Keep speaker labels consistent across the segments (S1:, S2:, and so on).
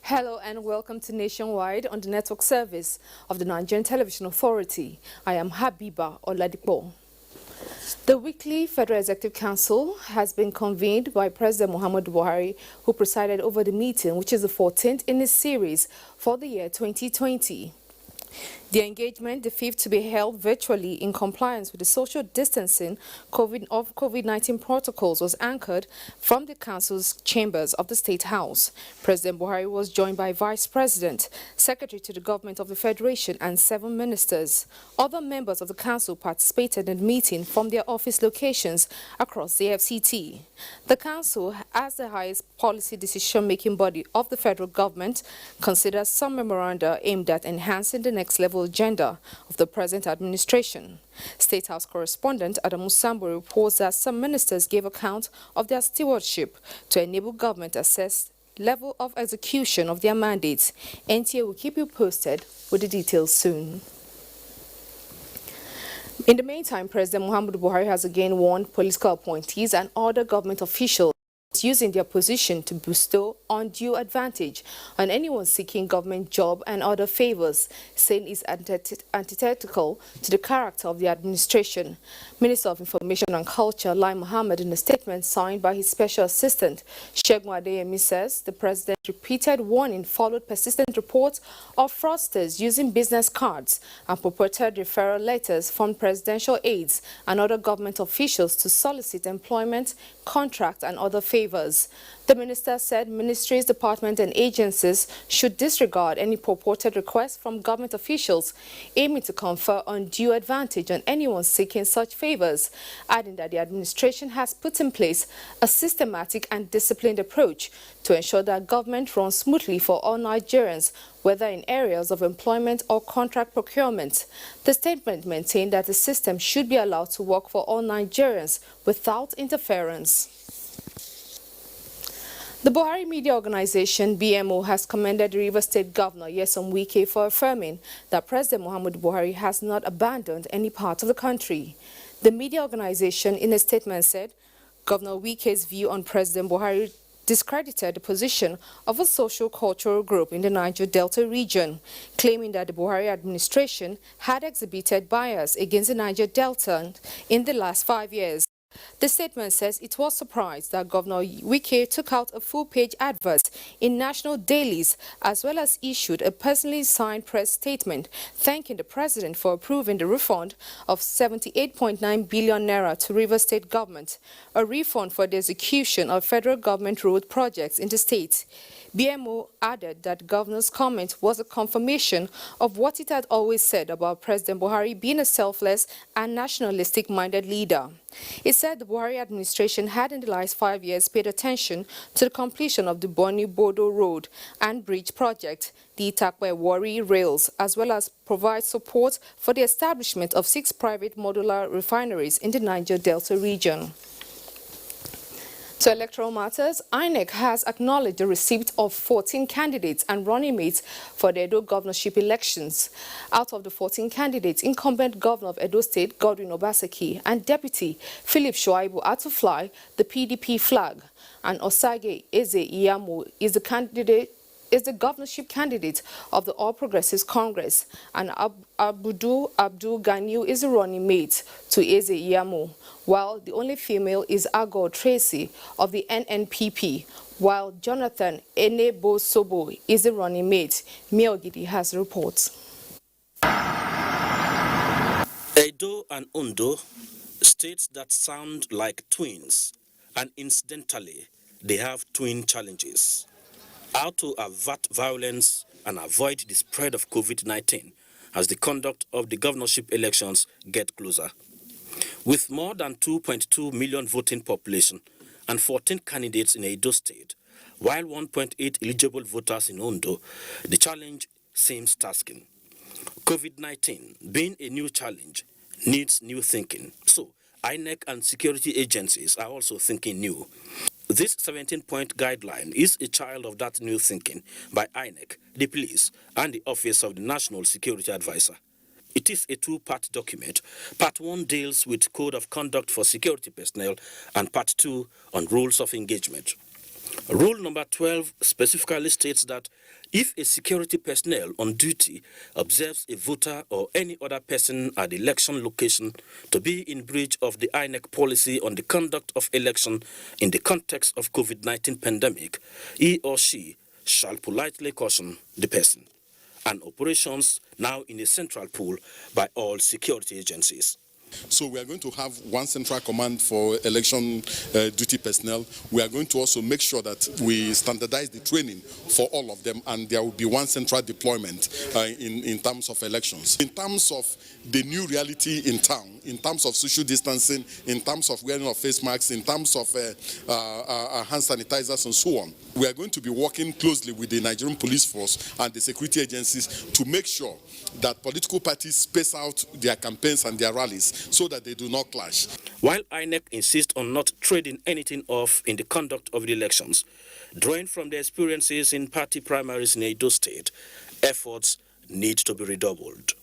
S1: Hello and welcome to Nationwide on the network service of the Nigerian Television Authority. I am Habiba Oladipo. The weekly Federal Executive Council has been convened by President Muhammadu Buhari, who presided over the meeting, which is the 14th in this series for the year 2020. The engagement, the fifth to be held virtually in compliance with the social distancing of COVID-19 protocols, was anchored from the Council's chambers of the State House. President Buhari was joined by Vice President, Secretary to the Government of the Federation, and 7 ministers. Other members of the Council participated in the meeting from their office locations across the FCT. The Council, as the highest policy decision-making body of the federal government, considers some memoranda aimed at enhancing the next level agenda of the present administration. State House correspondent Adamu Sambo reports that some ministers gave account of their stewardship to enable government to assess level of execution of their mandates. NTA will keep you posted with the details soon. In the meantime, President Muhammadu Buhari has again warned political appointees and other government officials using their position to bestow undue advantage on anyone seeking government job and other favors, saying it's antithetical to the character of the administration. Minister of Information and Culture, Lai Mohammed, in a statement signed by his special assistant, Segun Adeyemi, says the president's repeated warning followed persistent reports of fraudsters using business cards and purported referral letters from presidential aides and other government officials to solicit employment, contract, and other favors. The minister said ministries, departments, and agencies should disregard any purported requests from government officials aiming to confer undue advantage on anyone seeking such favors, adding that the administration has put in place a systematic and disciplined approach to ensure that government runs smoothly for all Nigerians, whether in areas of employment or contract procurement. The statement maintained that the system should be allowed to work for all Nigerians without interference. The Buhari Media Organization, BMO, has commended the Rivers State Governor, Nyesom Wike, for affirming that President Muhammadu Buhari has not abandoned any part of the country. The media organization, in a statement, said Governor Wike's view on President Buhari discredited the position of a social-cultural group in the Niger Delta region, claiming that the Buhari administration had exhibited bias against the Niger Delta in the last 5 years. The statement says it was surprised that Governor Wike took out a full-page advert in national dailies as well as issued a personally signed press statement thanking the president for approving the refund of 78.9 billion naira to Rivers State government, a refund for the execution of federal government road projects in the state. BMO added that the governor's comment was a confirmation of what it had always said about President Buhari being a selfless and nationalistic-minded leader. It said the Buhari administration had in the last 5 years paid attention to the completion of the Boni-Bodo Road and Bridge project, the Itakwe-Warri rails, as well as provide support for the establishment of 6 private modular refineries in the Niger Delta region. To electoral matters, INEC has acknowledged the receipt of 14 candidates and running mates for the Edo governorship elections. Out of the 14 candidates, incumbent governor of Edo State, Godwin Obaseki, and deputy Philip Shuaibu are to fly the PDP flag, and Osage Eze Iyamo is the governorship candidate of the All Progressives Congress, and Abdul Ganiu is a running mate to Eze Iyamo, while the only female is Agor Tracy of the NNPP, while Jonathan Enebo-Sobo is a running mate. Miogidi has reports.
S2: Edo and Ondo, states that sound like twins, and incidentally, they have twin challenges. How to avert violence and avoid the spread of COVID-19 as the conduct of the governorship elections get closer. With more than 2.2 million voting population and 14 candidates in Edo State, while 1.8 eligible voters in Ondo, the challenge seems tasking. COVID-19, being a new challenge, needs new thinking. So, INEC and security agencies are also thinking new. This 17-point guideline is a child of that new thinking by INEC, the police, and the Office of the National Security Advisor. It is a two-part document. Part 1 deals with Code of Conduct for Security Personnel and Part 2 on Rules of Engagement. Rule number 12 specifically states that if a security personnel on duty observes a voter or any other person at the election location to be in breach of the INEC policy on the conduct of election in the context of COVID-19 pandemic, he or she shall politely caution the person. And operations now in a central pool by all security agencies.
S3: So we are going to have one central command for election duty personnel. We are going to also make sure that we standardize the training for all of them, and there will be one central deployment in terms of elections. In terms of the new reality in town, in terms of social distancing, in terms of wearing of face masks, in terms of hand sanitizers and so on, we are going to be working closely with the Nigerian police force and the security agencies to make sure that political parties space out their campaigns and their rallies so that they do not clash.
S2: While INEC insists on not trading anything off in the conduct of the elections, drawing from the experiences in party primaries in Edo State, efforts need to be redoubled.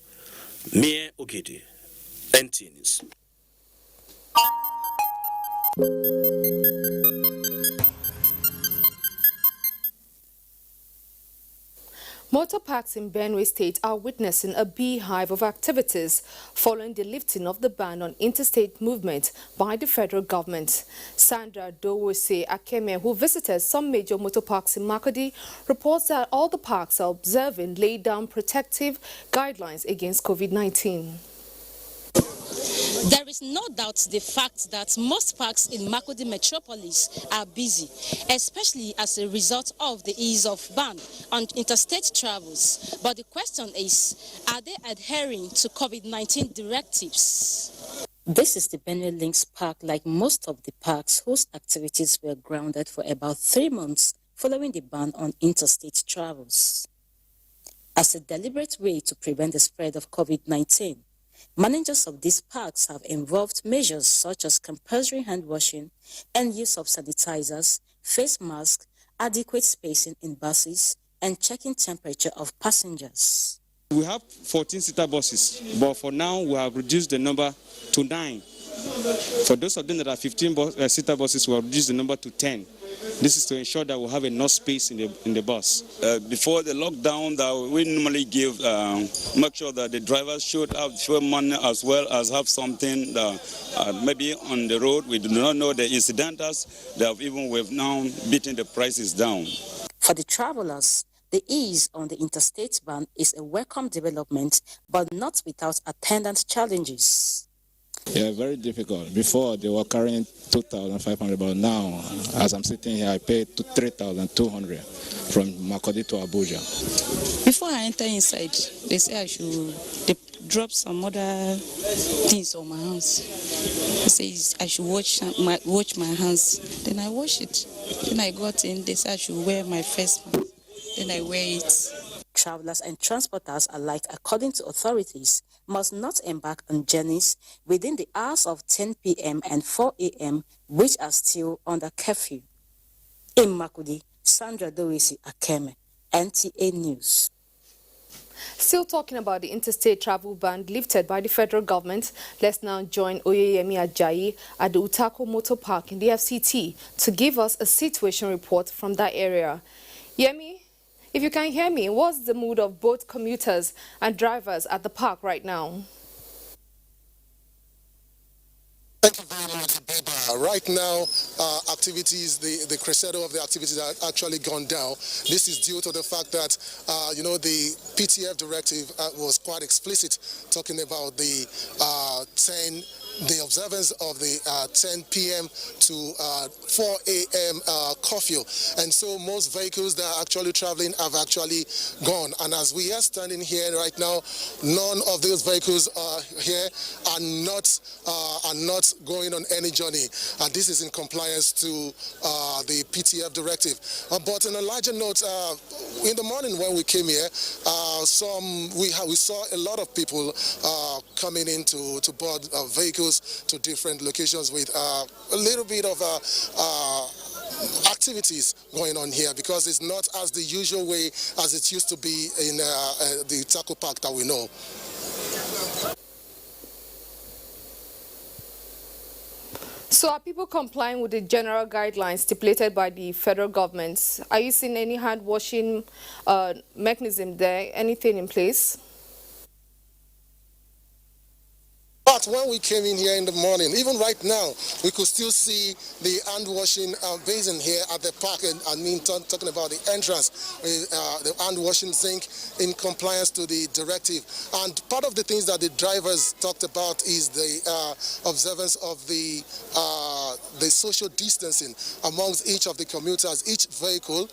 S2: Mie Ogidi, NTA News.
S1: Motor parks in Benue State are witnessing a beehive of activities following the lifting of the ban on interstate movement by the federal government. Sandra Dowose Akeme, who visited some major motor parks in Makurdi, reports that all the parks are observing laid down protective guidelines against COVID-19.
S4: There is no doubt the fact that most parks in Makurdi metropolis are busy, especially as a result of the ease of ban on interstate travels. But the question is, are they adhering to COVID-19 directives? This is the Benue Links Park, like most of the parks whose activities were grounded for about 3 months following the ban on interstate travels. As a deliberate way to prevent the spread of COVID-19, managers of these parks have involved measures such as compulsory hand washing and use of sanitizers, face masks, adequate spacing in buses, and checking temperature of passengers.
S5: We have 14-seater buses, but for now we have reduced the number to 9. For those of them that are 15-seater buses, we have reduced the number to 10. This is to ensure that we'll have enough space in the bus.
S6: Before the lockdown, that we normally give, make sure that the drivers should have money as well as have something that maybe on the road. We do not know the incidentals that we've now beaten the prices down.
S4: For the travelers, the ease on the interstate ban is a welcome development, but not without attendant challenges.
S7: Yeah, very difficult. Before they were carrying 2,500, but now, as I'm sitting here, I pay 3,200 from Makurdi to Abuja.
S8: Before I enter inside, they say they drop some other things on my hands. They say I should wash my hands. Then I wash it. Then I got in. They say I should wear my face mask. Then I wear it.
S4: Travelers and transporters alike, according to authorities, must not embark on journeys within the hours of 10 p.m. and 4 a.m., which are still under curfew. In Makurdi, Sandra Dowisi Akeme, NTA News.
S1: Still talking about the interstate travel ban lifted by the federal government, let's now join Oyeyemi Ajayi at the Utako Motor Park in the FCT to give us a situation report from that area. Yemi, if you can hear me, what's the mood of both commuters and drivers at the park right now?
S9: Thank you very much, Beba. Right now, activities, the crescendo of the activities are actually gone down. This is due to the fact that, the PTF directive was quite explicit, talking about the 10 the observance of the 10 p.m. to 4 a.m. curfew. And so most vehicles that are actually traveling have actually gone. And as we are standing here right now, none of those vehicles here are not going on any journey. And this is in compliance to the PTF directive. But on a larger note, in the morning when we came here, we saw a lot of people coming in to board vehicles to different locations with a little bit of activities going on here, because it's not as the usual way as it used to be in the taco park that we know.
S1: So are people complying with the general guidelines stipulated by the federal government? Are you seeing any hand washing mechanism there, anything in place?
S9: But when we came in here in the morning, even right now, we could still see the hand-washing basin here at the park. And I mean, talking about the entrance, the hand-washing zinc in compliance to the directive. And part of the things that the drivers talked about is the observance of the social distancing amongst each of the commuters. Each vehicle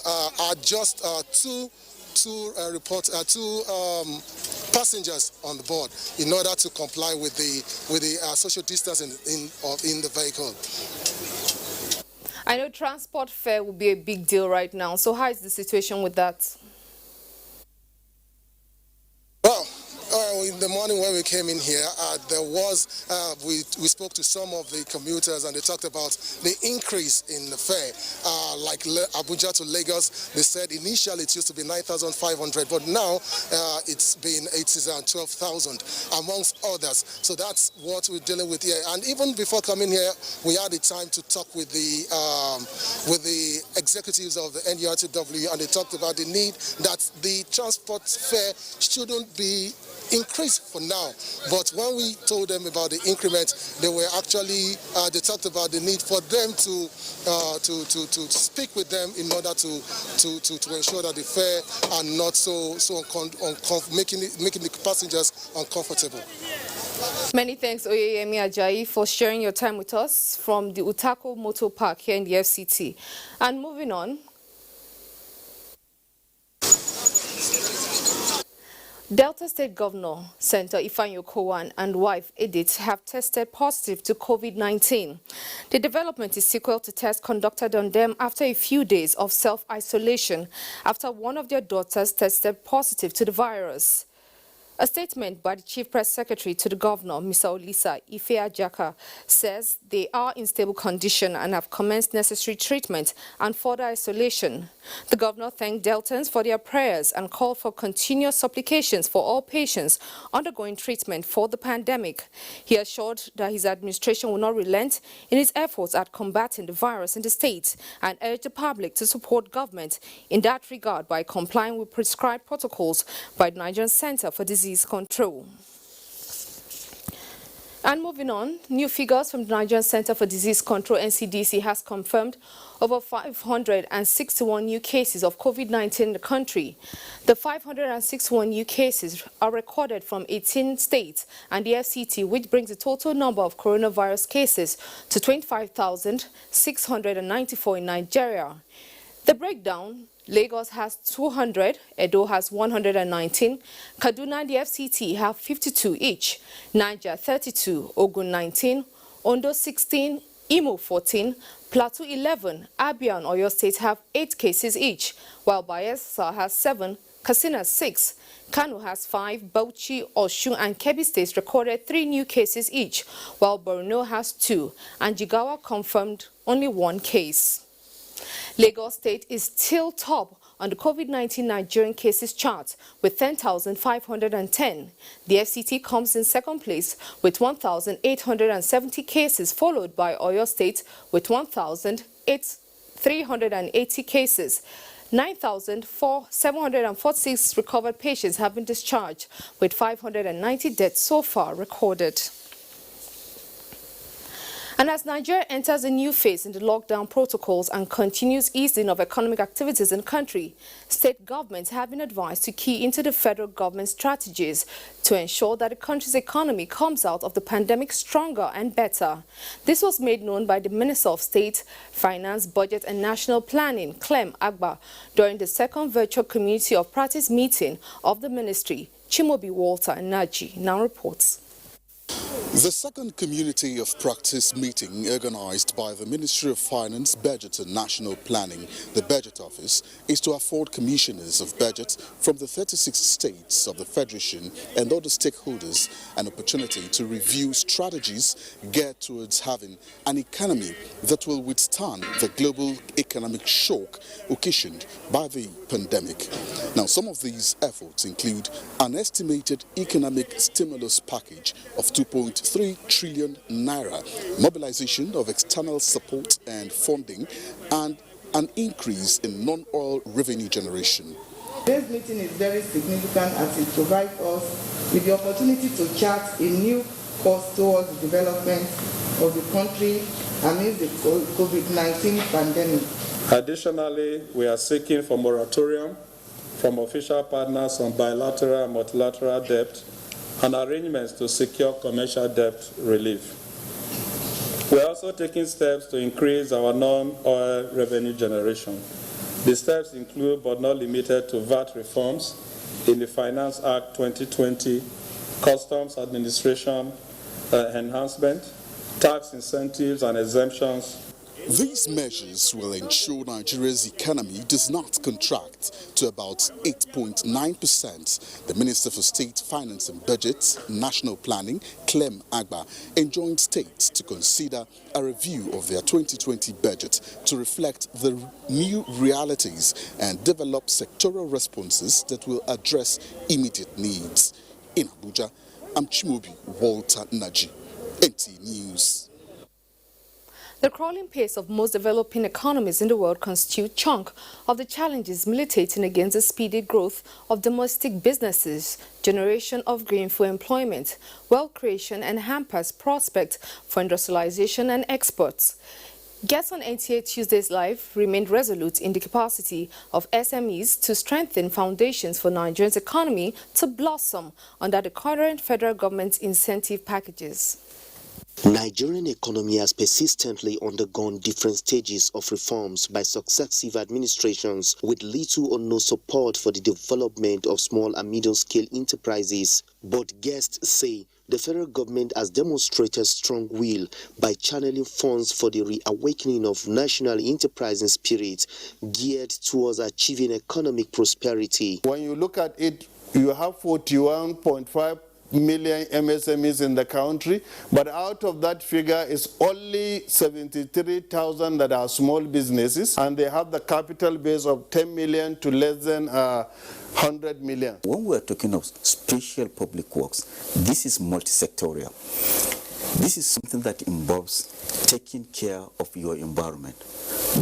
S9: are just two passengers on the board in order to comply with the social distancing in the vehicle.
S1: I know transport fare will be a big deal right now. So how is the situation with that?
S9: Well, in the morning when we came in here, there was, we spoke to some of the commuters and they talked about the increase in the fare. Like Abuja to Lagos, they said initially it used to be 9,500, but now it is 12,000 amongst others. So that's what we're dealing with here. And even before coming here, we had the time to talk with the executives of the NAPTIP, and they talked about the need that the transport fare shouldn't be increased for now. But when we told them about the increment, they were actually they talked about the need for them to speak with them in order to ensure that the fare are not making the passengers uncomfortable.
S1: Many thanks, Oyeyemi Ajayi, for sharing your time with us from the Utako Motor Park here in the FCT. And moving on, Delta State Governor Senator Ifeanyi Okowan and wife Edith have tested positive to COVID-19. The development is sequel to tests conducted on them after a few days of self-isolation after one of their daughters tested positive to the virus. A statement by the Chief Press Secretary to the Governor, Mr. Olisa Ife-Ajaka, says they are in stable condition and have commenced necessary treatment and further isolation. The Governor thanked Deltans for their prayers and called for continuous supplications for all patients undergoing treatment for the pandemic. He assured that his administration will not relent in its efforts at combating the virus in the state and urged the public to support government in that regard by complying with prescribed protocols by the Nigerian Center for Disease Control. And moving on, new figures from the Nigerian Center for Disease Control, NCDC, has confirmed over 561 new cases of COVID-19 in the country. The 561 new cases are recorded from 18 states and the FCT, which brings the total number of coronavirus cases to 25,694 in Nigeria. The breakdown: Lagos has 200, Edo has 119, Kaduna and the FCT have 52 each, Niger 32, Ogun 19, Ondo 16, Imo 14, Plateau 11, Abia and Oyo State have 8 cases each, while Bayelsa has 7, Katsina 6, Kano has 5, Bauchi, Osun and Kebbi states recorded 3 new cases each, while Borno has 2, and Jigawa confirmed only 1 case. Lagos State is still top on the COVID-19 Nigerian cases chart with 10,510. The FCT comes in second place with 1,870 cases, followed by Oyo State with 1,380 cases. 9,746 recovered patients have been discharged, with 590 deaths so far recorded. And as Nigeria enters a new phase in the lockdown protocols and continues easing of economic activities in the country, state governments have been advised to key into the federal government's strategies to ensure that the country's economy comes out of the pandemic stronger and better. This was made known by the Minister of State, Finance, Budget and National Planning, Clem Agba, during the second virtual Community of Practice meeting of the ministry. Chimobi Walter Naji now reports.
S10: The second Community of Practice meeting organized by the Ministry of Finance, Budget and National Planning, the Budget Office, is to afford commissioners of budget from the 36 states of the Federation and other stakeholders an opportunity to review strategies geared towards having an economy that will withstand the global economic shock occasioned by the pandemic. Now, some of these efforts include an estimated economic stimulus package of 2.3 trillion naira, mobilization of external support and funding, and an increase in non-oil revenue generation.
S11: This meeting is very significant as it provides us with the opportunity to chart a new course towards the development of the country amidst the COVID-19 pandemic.
S12: Additionally, we are seeking for moratorium from official partners on bilateral and multilateral debt and arrangements to secure commercial debt relief. We are also taking steps to increase our non-oil revenue generation. The steps include, but not limited to, VAT reforms in the Finance Act 2020, Customs Administration enhancement, tax incentives and exemptions.
S10: These measures will ensure Nigeria's economy does not contract to about 8.9%. The Minister for State, Finance and Budget, National Planning, Clem Agba, enjoined states to consider a review of their 2020 budget to reflect the new realities and develop sectoral responses that will address immediate needs. In Abuja, I'm Chimobi Walter Naji, NTA News.
S1: The crawling pace of most developing economies in the world constitute a chunk of the challenges militating against the speedy growth of domestic businesses, generation of gainful employment, wealth creation, and hampers prospects for industrialization and exports. Guests on NTA Tuesday's Live remained resolute in the capacity of SMEs to strengthen foundations for Nigeria's economy to blossom under the current federal government's incentive packages.
S13: Nigerian economy has persistently undergone different stages of reforms by successive administrations with little or no support for the development of small and medium-scale enterprises. But guests say the federal government has demonstrated strong will by channeling funds for the reawakening of national enterprising spirit geared towards achieving economic prosperity.
S14: When you look at it, you have 41.5 million MSMEs in the country, but out of that figure is only 73,000 that are small businesses, and they have the capital base of 10 million to less than 100 million.
S15: When we're talking of special public works, this is multi-sectorial. This is something that involves taking care of your environment,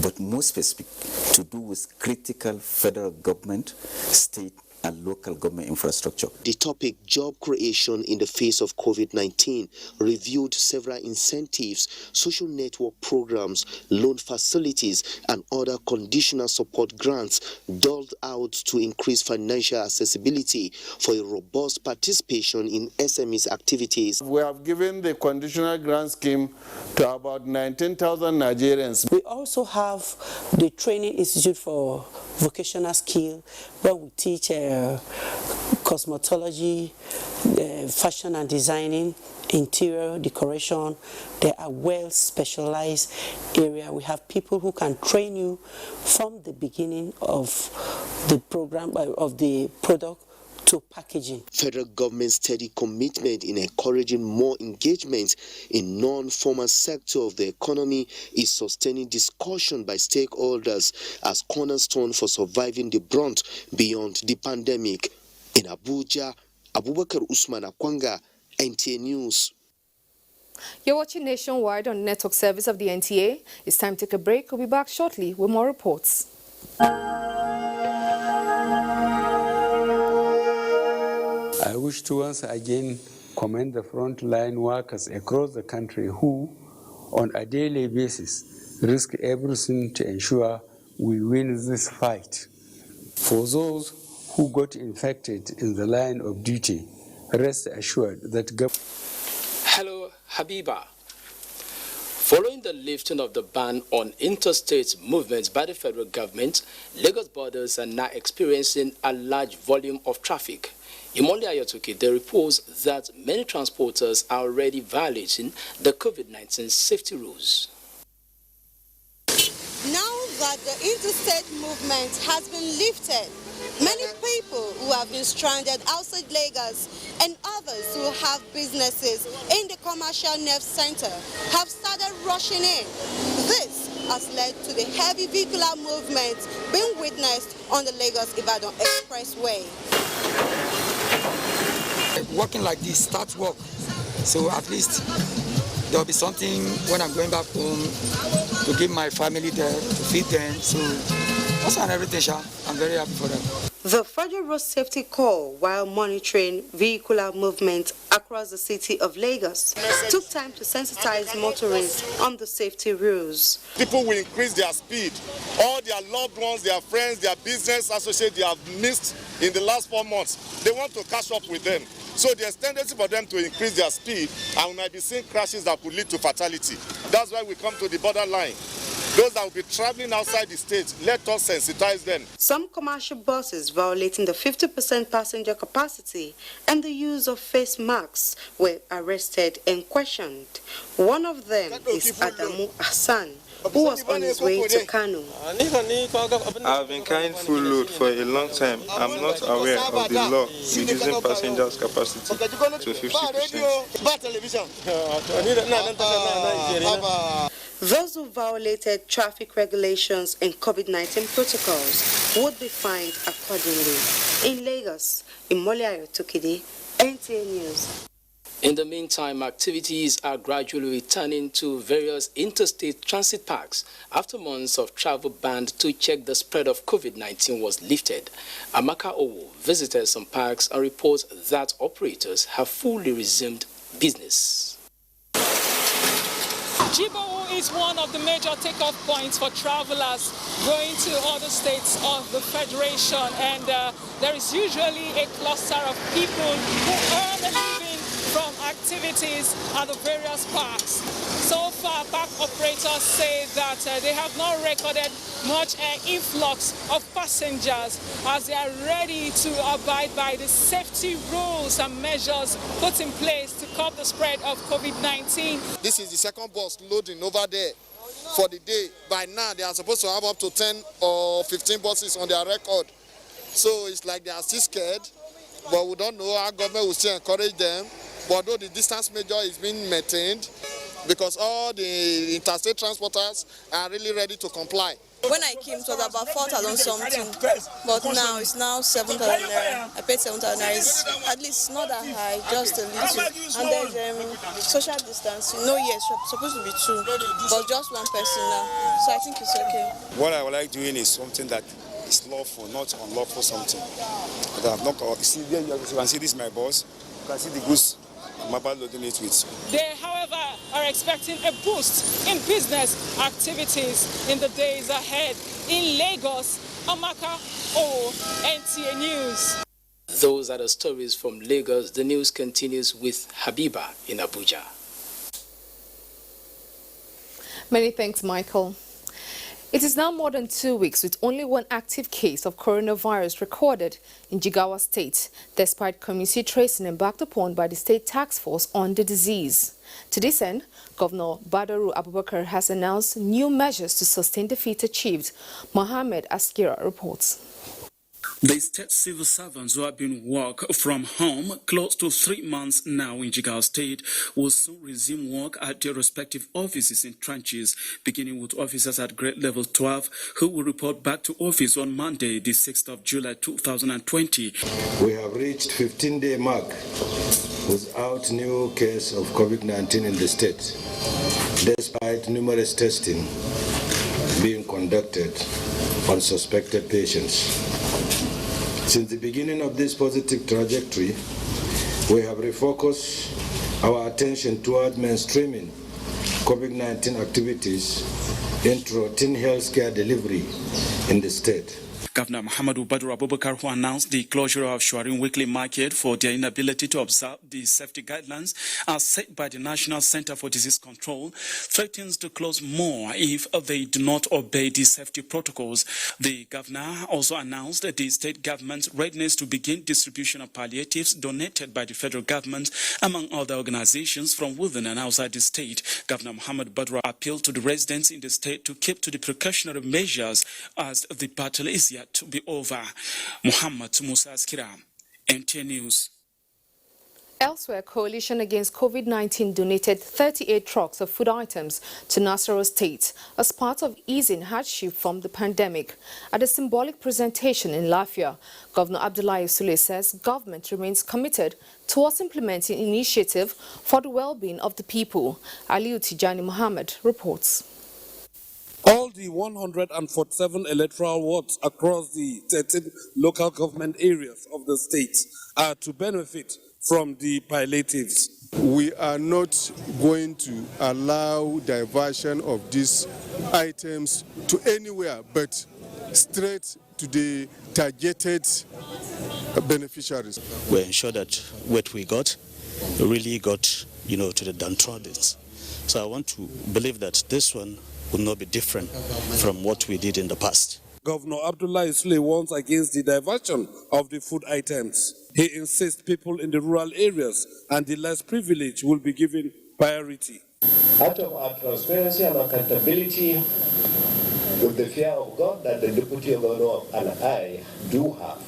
S15: but more specific to do with critical federal government, state, and local government infrastructure.
S13: The topic, job creation in the face of COVID-19, reviewed several incentives, social network programs, loan facilities, and other conditional support grants doled out to increase financial accessibility for a robust participation in SMEs activities.
S14: We have given the conditional grant scheme to about 19,000 Nigerians.
S16: We also have the Training Institute for Vocational Skill, where we teach cosmetology, fashion and designing, interior decoration. They are well specialized area. We have people who can train you from the beginning of the program, of the product, to packaging.
S13: Federal government's steady commitment in encouraging more engagement in non-formal sector of the economy is sustaining discussion by stakeholders as cornerstone for surviving the brunt beyond the pandemic. In Abuja, Abubakar Usman Akwanga, NTA News.
S1: You're watching Nationwide on the network service of the NTA. It's time to take a break. We'll be back shortly with more reports.
S17: I wish to once again commend the frontline workers across the country who, on a daily basis, risk everything to ensure we win this fight. For those who got infected in the line of duty, rest assured that
S18: Hello, Habiba. Following the lifting of the ban on interstate movements by the federal government, Lagos borders are now experiencing a large volume of traffic. Imole Ayotoke reports that many transporters are already violating the COVID-19 safety rules.
S19: Now that the interstate movement has been lifted, many people who have been stranded outside Lagos and others who have businesses in the commercial nerve center have started rushing in. This has led to the heavy vehicular movement being witnessed on the Lagos-Ibadan Expressway.
S20: Working like this, start work, so at least there'll be something when I'm going back home to give my family there, to feed them, so that's and everything, Sha. I'm very happy for them.
S19: The Federal Road Safety Corps, while monitoring vehicular movement across the city of Lagos, took time to sensitize motorists on the safety rules.
S21: People will increase their speed. All their loved ones, their friends, their business associates they have missed in the last 4 months, they want to catch up with them. So there's tendency for them to increase their speed, and we might be seeing crashes that could lead to fatality. That's why we come to the borderline. Those that will be traveling outside the state, let us sensitize them.
S19: Some commercial buses violating the 50% passenger capacity and the use of face masks were arrested and questioned. One of them is Adamu Hassan, who was on his way to Kano.
S22: I've been carrying full load for a long time. I'm not aware of the law reducing passengers' capacity to 50%.
S19: Those who violated traffic regulations and COVID-19 protocols would be fined accordingly. In Lagos, Imole Ayotoke, NTA News.
S18: In the meantime, activities are gradually returning to various interstate transit parks after months of travel ban to check the spread of COVID-19 was lifted. Amaka Owo visited some parks and reports that operators have fully resumed business.
S23: Jigawa is one of the major takeoff points for travelers going to other states of the Federation, and there is usually a cluster of people who earn a living from activities at the various parks. So far, park operators say that they have not recorded much influx of passengers as they are ready to abide by the safety rules and measures put in place to curb the spread of COVID-19.
S9: This is the second bus loading over there for the day. By now, they are supposed to have up to 10 or 15 buses on their record. So it's like they are still scared, but we don't know how government will still encourage them. But although the distance measure is being maintained, because all the interstate transporters are really ready to comply.
S24: When I came, it was about 4,000 something, but now it's now 7,000 naira. I paid 7,000 naira. It's at least not that high, just a little. And there's social distance. Yes, supposed to be 2, but just 1 person now. So I think it's okay.
S25: What I would like doing is something that is lawful, not unlawful something. But I'm not. See, you can see this is my boss. You can see the goods.
S23: They, however, are expecting a boost in business activities in the days ahead. In Lagos, Amaka O, NTA News.
S18: Those are the stories from Lagos. The news continues with Habiba in Abuja.
S1: Many thanks, Michael. It is now more than 2 weeks with only 1 active case of coronavirus recorded in Jigawa State, despite community tracing embarked upon by the State Task Force on the disease. To this end, Governor Badaru Abubakar has announced new measures to sustain the feat achieved. Mohammed Askira reports.
S26: The state civil servants who have been work from home close to 3 months now in Jigawa State will soon resume work at their respective offices in tranches, beginning with officers at grade level 12 who will report back to office on Monday, the 6th of July 2020.
S27: We have reached 15-day mark without new case of COVID-19 in the state, despite numerous testing being conducted on suspected patients. Since the beginning of this positive trajectory, we have refocused our attention toward mainstreaming COVID-19 activities into routine healthcare delivery in the state.
S26: Governor Muhammadu Badru Abubakar, who announced the closure of Shuarin Weekly Market for their inability to observe the safety guidelines as set by the National Center for Disease Control, threatens to close more if they do not obey the safety protocols. The governor also announced that the state government's readiness to begin distribution of palliatives donated by the federal government, among other organizations from within and outside the state. Governor Muhammadu Badru appealed to the residents in the state to keep to the precautionary measures as the battle is yet to be over. Muhammad Musa Askira, NTA News.
S1: Elsewhere, Coalition Against COVID-19 donated 38 trucks of food items to Nasarawa State as part of easing hardship from the pandemic. At a symbolic presentation in Lafia, Governor Abdullahi Sule says government remains committed towards implementing initiative for the well-being of the people. Aliu Tijani Muhammad reports.
S2: All the 147 electoral wards across the 13 local government areas of the state are to benefit from the palliatives.
S3: We are not going to allow diversion of these items to anywhere but straight to the targeted beneficiaries.
S4: We ensure that what we got really got, to the downtrodden. So I want to believe that this one will not be different from what we did in the past.
S2: Governor Abdullahi Sule warns against the diversion of the food items. He insists people in the rural areas and the less privileged will be given priority.
S5: Out of our transparency and accountability, with the fear of God that the Deputy Governor and I do have,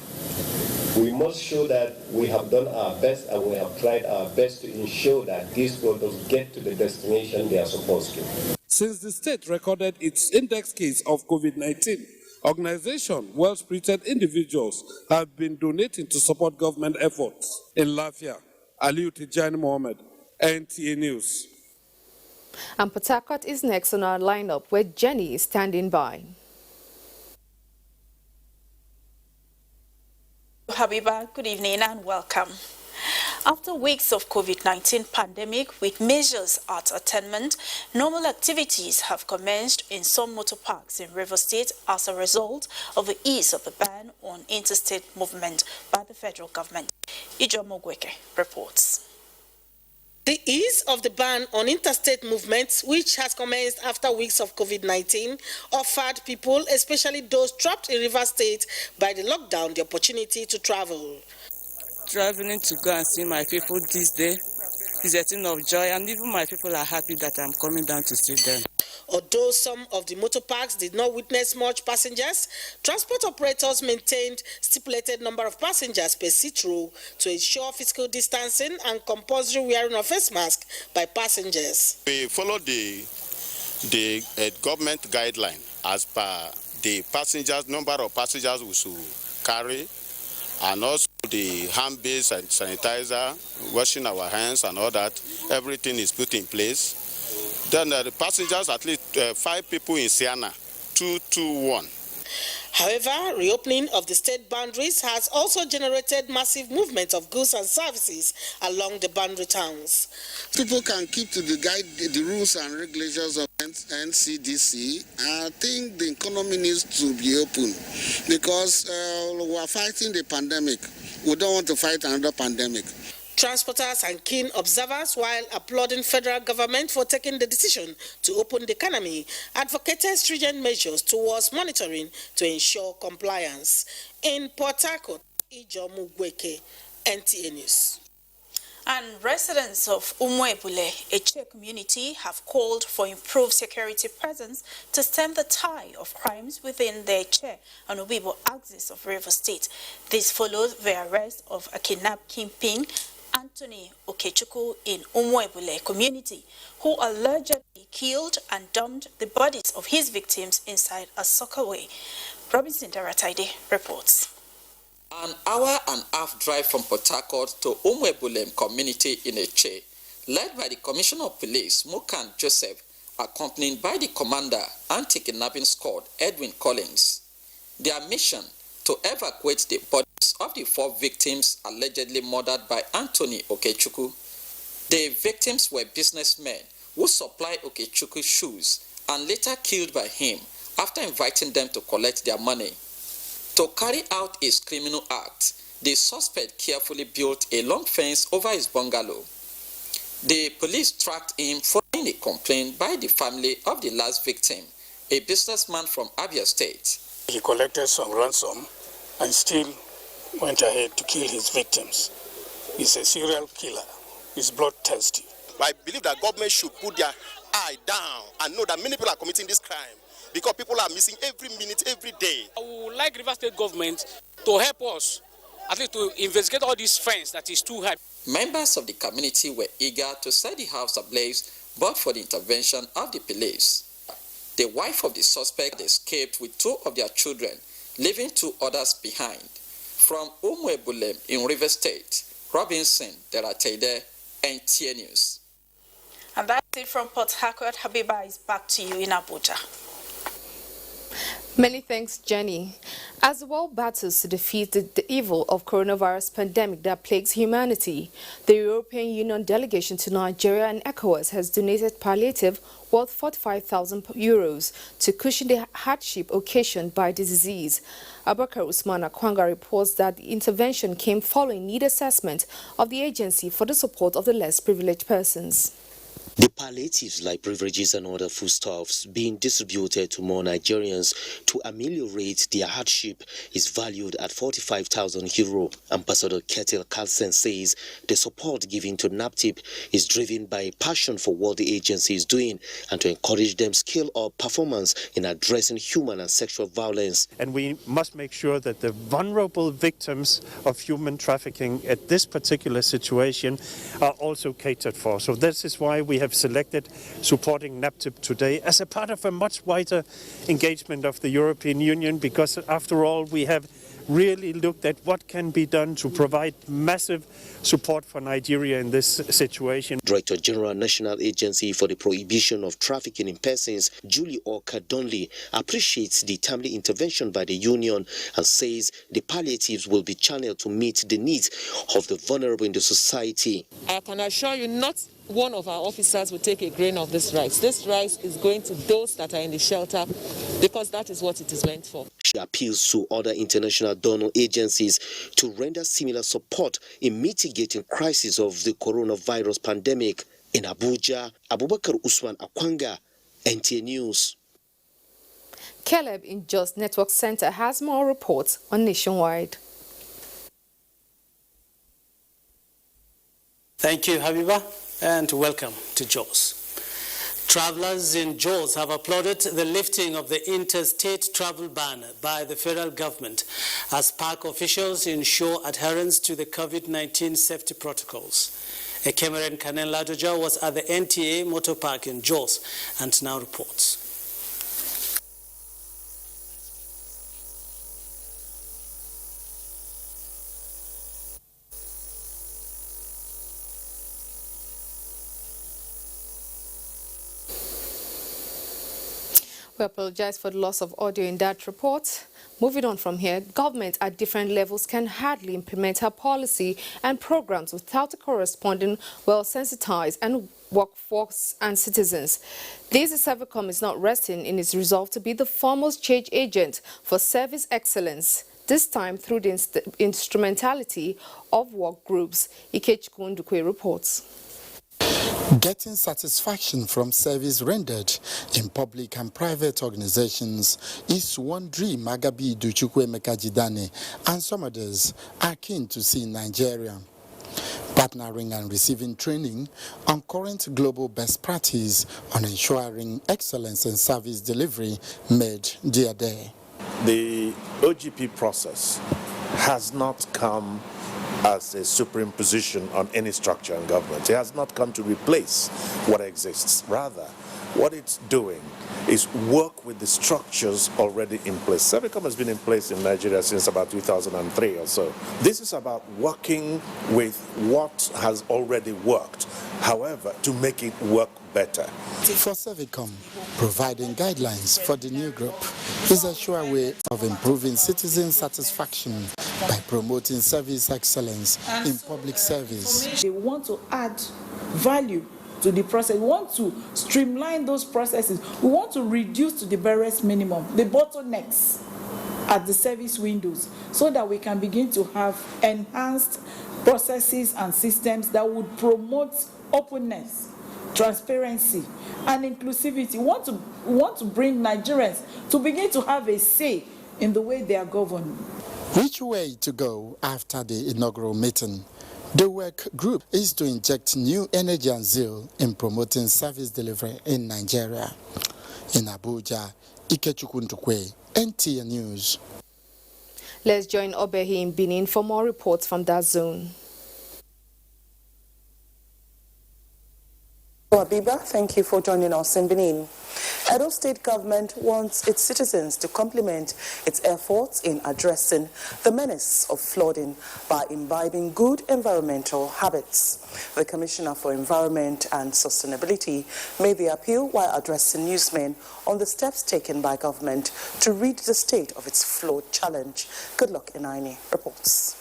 S5: we must show that we have done our best and we have tried our best to ensure that these products get to the destination they are supposed to.
S2: Since the state recorded its index case of COVID-19, organizations, well-spirited individuals have been donating to support government efforts. In Lafia, Aliu Tijani Mohammed, NTA News.
S1: And Port Harcourt is next on our lineup, where Jenny is standing by.
S6: Habiba, good evening and welcome. After weeks of COVID-19 pandemic with measures at attainment, normal activities have commenced in some motor parks in River State as a result of the ease of the ban on interstate movement by the federal government. Ijomo Gweke reports.
S7: The ease of the ban on interstate movements, which has commenced after weeks of COVID-19, offered people, especially those trapped in River State by the lockdown, the opportunity to travel.
S8: Traveling to go and see my people this day is a thing of joy, and even my people are happy that I'm coming down to see them.
S7: Although some of the motor parks did not witness much passengers, transport operators maintained stipulated number of passengers per sit-row to ensure physical distancing and compulsory wearing of face mask by passengers.
S28: We follow the government guideline as per the passengers, number of passengers we should carry, and also the hand-based and sanitizer, washing our hands and all that. Everything is put in place. Then the passengers, at least 5 people in Siena, 221.
S7: However, reopening of the state boundaries has also generated massive movement of goods and services along the boundary towns.
S29: People can keep to the rules and regulations of NCDC. I think the economy needs to be open because we are fighting the pandemic. We don't want to fight another pandemic.
S7: Transporters and keen observers, while applauding federal government for taking the decision to open the economy, advocated stringent measures towards monitoring to ensure compliance. In Port Harcourt, Ijomo Gweke, NTA News.
S6: And residents of Umuebule, a Che community, have called for improved security presence to stem the tide of crimes within the Che and Obibo axis of River State. This followed the arrest of a kidnapped kingpin, Anthony Okechukwu, in Umuebule community, who allegedly killed and dumped the bodies of his victims inside a soccerway. Robinson Darataide reports.
S30: An hour and a half drive from Port Harcourt to Umuebule community in Eche, led by the Commissioner of Police, Mukan Joseph, accompanied by the Commander Anti-Kidnapping Squad, Edwin Collins. Their mission to evacuate the bodies of the 4 victims allegedly murdered by Anthony Okechukwu. The victims were businessmen who supplied Okechukwu shoes and later killed by him after inviting them to collect their money. To carry out his criminal act, the suspect carefully built a long fence over his bungalow. The police tracked him following a complaint by the family of the last victim, a businessman from Abia State.
S10: He collected some ransom and still went ahead to kill his victims. He's a serial killer. He's bloodthirsty.
S11: I believe that government should put their eye down and know that many people are committing this crime because people are missing every minute, every day.
S12: I would like River State government to help us, at least to investigate all these fence that is too high.
S30: Members of the community were eager to set the house ablaze, but for the intervention of the police. The wife of the suspect escaped with 2 of their children, leaving 2 others behind. From Umuebulem in River State, Robinson Deratede, NTA News.
S6: And that's it from Port Harcourt. Habiba is back to you in Abuja.
S1: Many thanks, Jenny. As the world battles to defeat the evil of coronavirus pandemic that plagues humanity, the European Union delegation to Nigeria and ECOWAS has donated palliative worth 45,000 euros to cushion the hardship occasioned by the disease. Abubakar Usman Akwanga reports that the intervention came following need assessment of the agency for the support of the less privileged persons.
S13: The palliatives like beverages and other foodstuffs being distributed to more Nigerians to ameliorate their hardship is valued at 45,000 euro. Ambassador Ketil Carlsen says the support given to NAPTIP is driven by a passion for what the agency is doing and to encourage them scale up performance in addressing human and sexual violence.
S14: And we must make sure that the vulnerable victims of human trafficking at this particular situation are also catered for. So this is why we have selected supporting NAPTIP today as a part of a much wider engagement of the European Union, because after all we have really looked at what can be done to provide massive support for Nigeria in this situation.
S13: Director General National Agency for the Prohibition of Trafficking in Persons, Julie Oka-Donley, appreciates the timely intervention by the Union and says the palliatives will be channeled to meet the needs of the vulnerable in the society.
S15: I can assure you not one of our officers will take a grain of this rice. This rice is going to those that are in the shelter because that is what it is meant for.
S13: She appeals to other international donor agencies to render similar support in mitigating crisis of the coronavirus pandemic. In Abuja, Abubakar Usman Akwanga, NTA News.
S1: Caleb in Jos Network Center has more reports on Nationwide.
S16: Thank you, Habiba, and welcome to Jos. Travelers in Jos have applauded the lifting of the interstate travel ban by the federal government as park officials ensure adherence to the COVID-19 safety protocols. A Cameron Kanen Ladoja was at the NTA Motor Park in Jos and now reports.
S1: We apologize for the loss of audio in that report. Moving on from here, government at different levels can hardly implement her policy and programs without a corresponding well-sensitized and workforce and citizens. This Servicom is not resting in its resolve to be the foremost change agent for service excellence, this time through the instrumentality of work groups. Ikechukwu Ndukwe reports.
S17: Getting satisfaction from service rendered in public and private organizations is one dream Agabi Duchukwu Mekajidane and some others are keen to see in Nigeria. Partnering and receiving training on current global best practice on ensuring excellence in service delivery made their day.
S20: The OGP process has not come as a superimposition on any structure in government. It has not come to replace what exists. Rather, what it's doing is work with the structures already in place. Servicom has been in place in Nigeria since about 2003 or so. This is about working with what has already worked, however, to make it work better.
S17: For Servicom, providing guidelines for the new group is a sure way of improving citizen satisfaction by promoting service excellence in public service.
S21: They want to add value
S9: to the process. We want to streamline those processes. We want to reduce to the barest minimum the bottlenecks at the service windows so that we can begin to have enhanced processes and systems that would promote openness, transparency, and inclusivity. We want to bring Nigerians to begin to have a say in the way they are governed.
S17: Which way to go after the inaugural meeting? The work group is to inject new energy and zeal in promoting service delivery in Nigeria. In Abuja, Ikechukwu Ndukwe, NTA News.
S1: Let's join Obehi in Benin for more reports from that zone.
S18: Habiba, thank you for joining us in Benin. Edo State government wants its citizens to complement its efforts in addressing the menace of flooding by imbibing good environmental habits. The Commissioner for Environment and Sustainability made the appeal while addressing newsmen on the steps taken by government to rid the state of its flood challenge. Good luck, Inaini reports.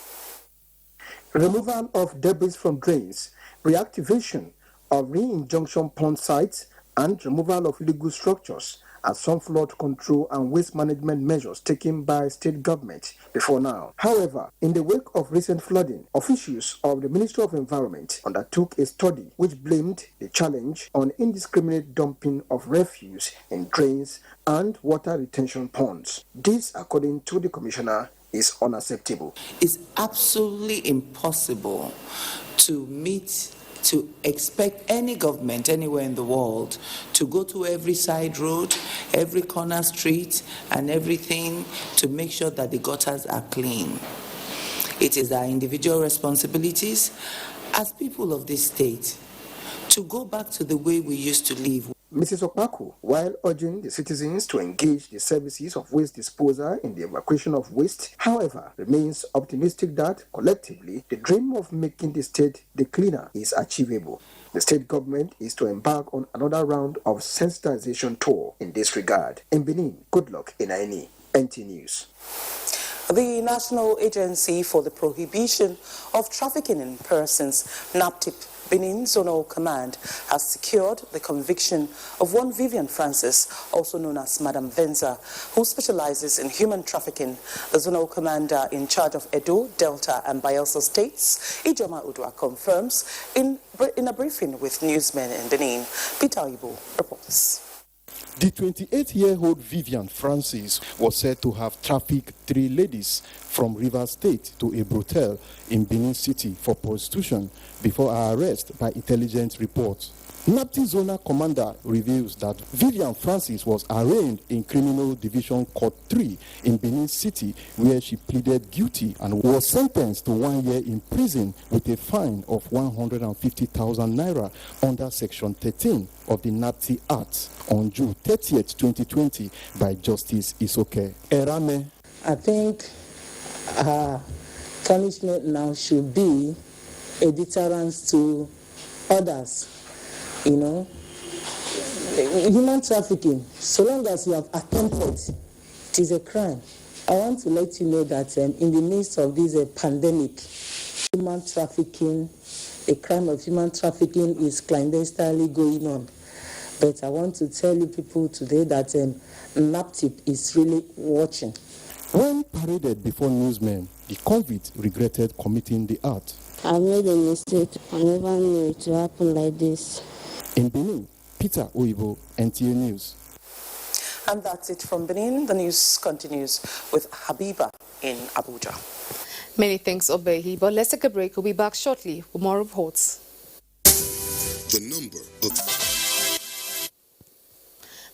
S19: Removal of debris from drains, reactivation of re-injunction pond sites, and removal of illegal structures are some flood control and waste management measures taken by state government before now. However, in the wake of recent flooding, officials of the Ministry of Environment undertook a study which blamed the challenge on indiscriminate dumping of refuse in drains and water retention ponds. This, according to the Commissioner, is unacceptable.
S21: It's absolutely impossible to expect any government anywhere in the world to go to every side road, every corner street, and everything to make sure that the gutters are clean. It is our individual responsibilities as people of this state to go back to the way we used to live.
S19: Mrs. Okpaku, while urging the citizens to engage the services of waste disposal in the evacuation of waste, however, remains optimistic that collectively the dream of making the state the cleaner is achievable. The state government is to embark on another round of sensitization tour in this regard. In Benin, good luck in Aini. NT News.
S18: The National Agency for the Prohibition of Trafficking in Persons, NAPTIP, Benin Zonal Command, has secured the conviction of one Vivian Francis, also known as Madam Venza, who specializes in human trafficking. The Zonal Commander in charge of Edo, Delta, and Bayelsa states, Ijoma Udwa, confirms in a briefing with newsmen in Benin. Peter Ibo reports.
S22: The 28-year-old Vivian Francis was said to have trafficked 3 ladies from Rivers State to a brothel in Benin City for prostitution before her arrest by intelligence reports. NAPTIP Zonal Commander reveals that Vivian Francis was arraigned in Criminal Division Court 3 in Benin City, where she pleaded guilty and was sentenced to 1 year in prison with a fine of 150,000 naira under Section 13 of the NAPTIP Act on June 30th, 2020 by Justice Isoke Erame.
S23: I think punishment now should be a deterrence to others. You know, human trafficking, so long as you have attempted, it is a crime. I want to let you know that in the midst of this pandemic, human trafficking, the crime of human trafficking is clandestinely going on. But I want to tell you people today that NAPTIP is really watching.
S22: When paraded before newsmen, the convict regretted committing the act.
S24: I made a mistake. I never knew it would happen like this.
S22: In Benin, Peter Oibo, NTA News.
S18: And that's it from Benin. The news continues with Habiba in Abuja.
S1: Many thanks, Obehi. But let's take a break. We'll be back shortly with more reports.
S25: The number of...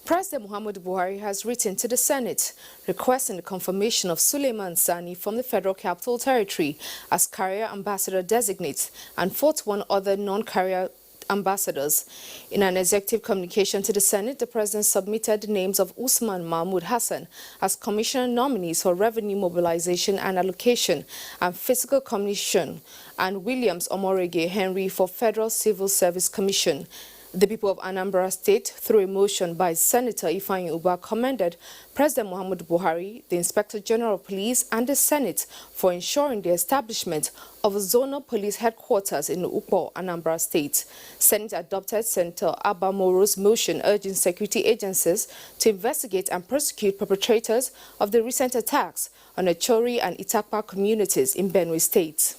S1: President Muhammadu Buhari has written to the Senate requesting the confirmation of Suleiman Sani from the Federal Capital Territory as Carrier Ambassador designate and 41 other non-carrier ambassadors. In an executive communication to the Senate, the President submitted the names of Usman Mahmoud Hassan as Commissioner nominees for Revenue Mobilization and Allocation and Fiscal Commission and Williams Omorege Henry for Federal Civil Service Commission. The people of Anambra State, through a motion by Senator Ifeanyi Ubah, commended President Muhammadu Buhari, the Inspector General of Police, and the Senate for ensuring the establishment of a zonal police headquarters in Ukpo, Anambra State. Senate adopted Senator Abba Moro's motion urging security agencies to investigate and prosecute perpetrators of the recent attacks on the Chori and Itakpa communities in Benue State.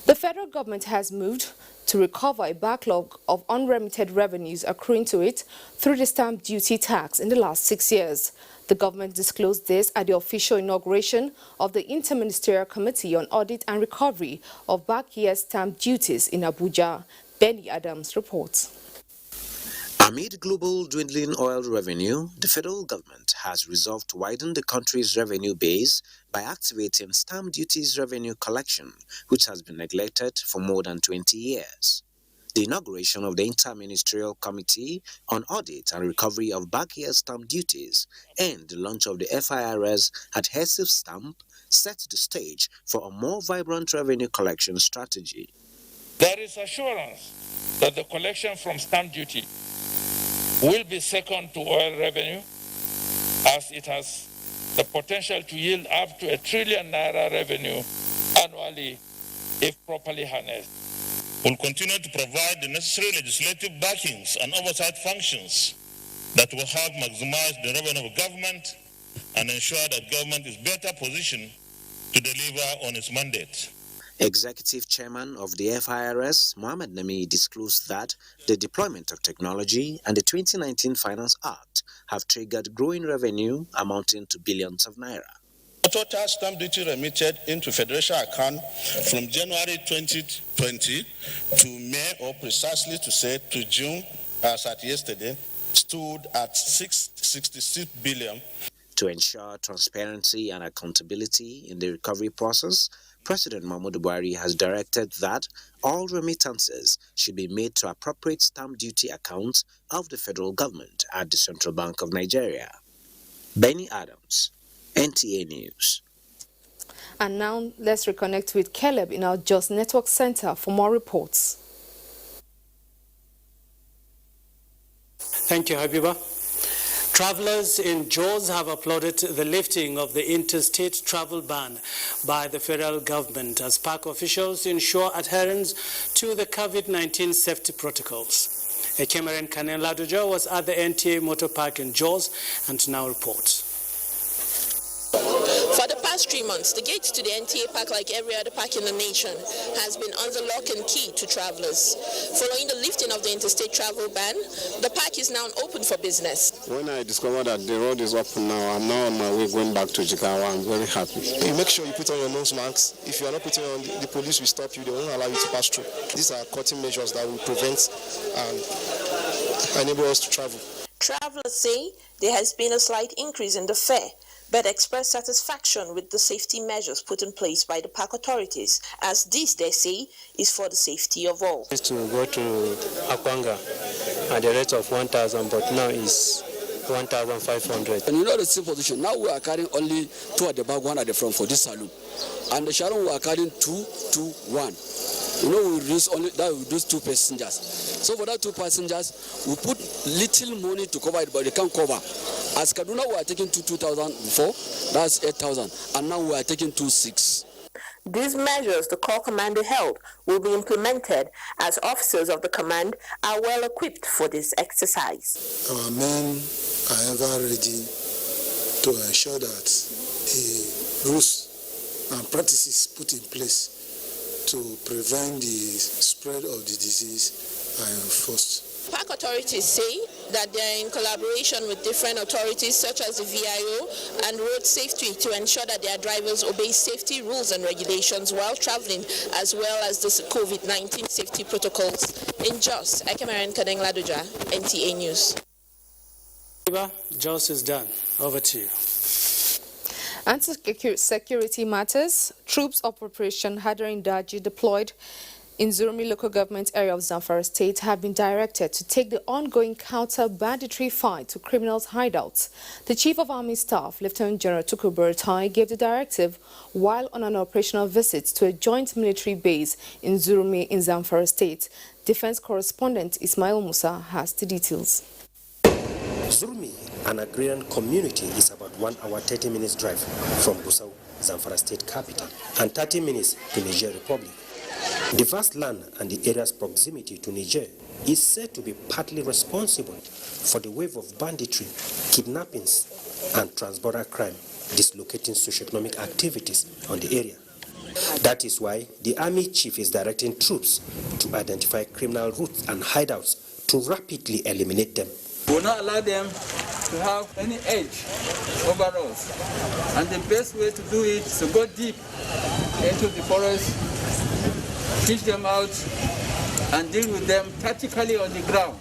S1: The federal government has moved to recover a backlog of unremitted revenues accruing to it through the stamp duty tax in the last 6 years. The government disclosed this at the official inauguration of the Interministerial Committee on Audit and Recovery of back year stamp duties in Abuja. Benny Adams reports.
S2: Amid global dwindling oil revenue, the federal government has resolved to widen the country's revenue base by activating stamp duties revenue collection, which has been neglected for more than 20 years. The inauguration of the Interministerial Committee on Audit and Recovery of Back-year Stamp Duties and the launch of the FIRS adhesive stamp set the stage for a more vibrant revenue collection strategy.
S3: There is assurance that the collection from stamp duty will be second to oil revenue, as it has the potential to yield up to ₦1 trillion revenue annually if properly harnessed.
S4: We'll continue to provide the necessary legislative backings and oversight functions that will help maximize the revenue of government and ensure that government is better positioned to deliver on its mandate.
S2: Executive Chairman of the FIRS, Mohammed Nami, disclosed that the deployment of technology and the 2019 Finance Act have triggered growing revenue amounting to billions of naira.
S4: Total stamp duty remitted into Federation account from January 2020 to May, or precisely to say to June, as at yesterday, stood at 666 billion.
S2: To ensure transparency and accountability in the recovery process, President Muhammadu Buhari has directed that all remittances should be made to appropriate stamp duty accounts of the federal government at the Central Bank of Nigeria. Benny Adams, NTA News.
S1: And now let's reconnect with Caleb in our Just Network Center for more reports.
S16: Thank you, Habiba. Travelers in Jos have applauded the lifting of the interstate travel ban by the federal government as park officials ensure adherence to the COVID-19 safety protocols. A Cameron Kanen Ladoja was at the NTA Motor Park in Jos and now reports.
S5: For the past 3 months, the gates to the NTA park, like every other park in the nation, has been under lock and key to travelers. Following the lifting of the interstate travel ban, the park is now open for business.
S7: When I discovered that the road is open now, I'm now on my way going back to Jigawa. I'm very happy.
S8: You make sure you put on your nose masks. If you are not putting on, the police will stop you. They won't allow you to pass through. These are cutting measures that will prevent and enable us to travel.
S5: Travelers say there has been a slight increase in the fare, but express satisfaction with the safety measures put in place by the park authorities, as this, they say, is for the safety of all.
S7: I used to go to Akwanga at the rate of 1,000, but now it's 1,500.
S26: And you know the same position. Now we are carrying only 2 at the back, 1 at the front for this saloon. And the Sharon we are carrying 2, 2, 1. You know, we reduce only that, we reduce 2 passengers. So for that 2 passengers, we put little money to cover it, but they can't cover. As Kaduna, we are taking 2,000 before, that's 8,000, and now we are taking 2,600.
S5: These measures the Corps Commander held will be implemented as officers of the command are well equipped for this exercise.
S27: Our men are ever ready to ensure that the rules and practices put in place to prevent the spread of the disease are enforced.
S5: Park authorities say that they are in collaboration with different authorities such as the VIO and road safety to ensure that their drivers obey safety rules and regulations while traveling, as well as the COVID-19 safety protocols. In Jos, Ekemaran Kadeng Ladoja, NTA News.
S16: Jos is done. Over to you.
S1: Anti-security matters, troops of Operation Hadarin Daji deployed In Zurmi local government area of Zamfara State have been directed to take the ongoing counter-banditry fight to criminals' hideouts. The Chief of Army Staff, Lieutenant General Tukur Buratai, gave the directive while on an operational visit to a joint military base in Zurmi in Zamfara State. Defense correspondent Ismail Musa has the details.
S6: Zurmi, an agrarian community, is about 1 hour 30 minutes drive from Gusau, Zamfara State capital, and 30 minutes to Niger Republic. The vast land and the area's proximity to Niger is said to be partly responsible for the wave of banditry, kidnappings, and transborder crime, dislocating socioeconomic activities on the area. That is why the army chief is directing troops to identify criminal routes and hideouts to rapidly eliminate them.
S10: We will not allow them to have any edge over us. And the best way to do it is to go deep into the forest, teach them out, and deal with them tactically on the ground.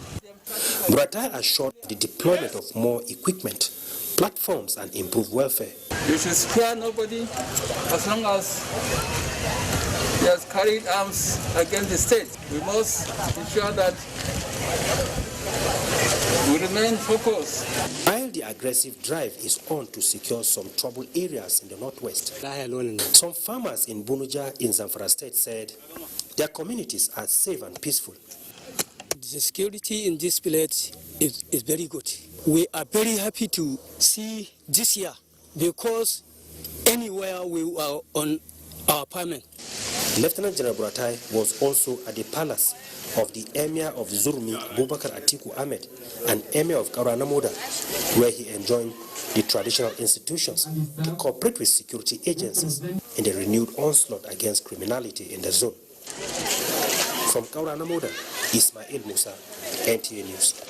S6: Buratai assured the deployment of more equipment, platforms, and improved welfare.
S10: You should spare nobody as long as he has carried arms against the state. We must ensure that we remain focused.
S6: While the aggressive drive is on to secure some troubled areas in the northwest, some farmers in Bunuja in Zamfara State said their communities are safe and peaceful.
S11: The security in this village is very good. We are very happy to see this year because anywhere we are on our apartment.
S6: Lieutenant General Buratai was also at the palace of the Emir of Zurmi, Bubakar Atiku Ahmed, and Emir of Kauranamoda, where he enjoined the traditional institutions to cooperate with security agencies in the renewed onslaught against criminality in the zone. From Kauranamoda, Ismail Musa, NTA News.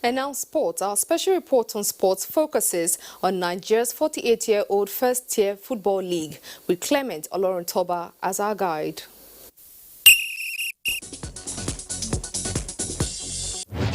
S1: And now sports. Our special report on sports focuses on Nigeria's 48-year-old first-tier football league with Clement Olorontoba as our guide.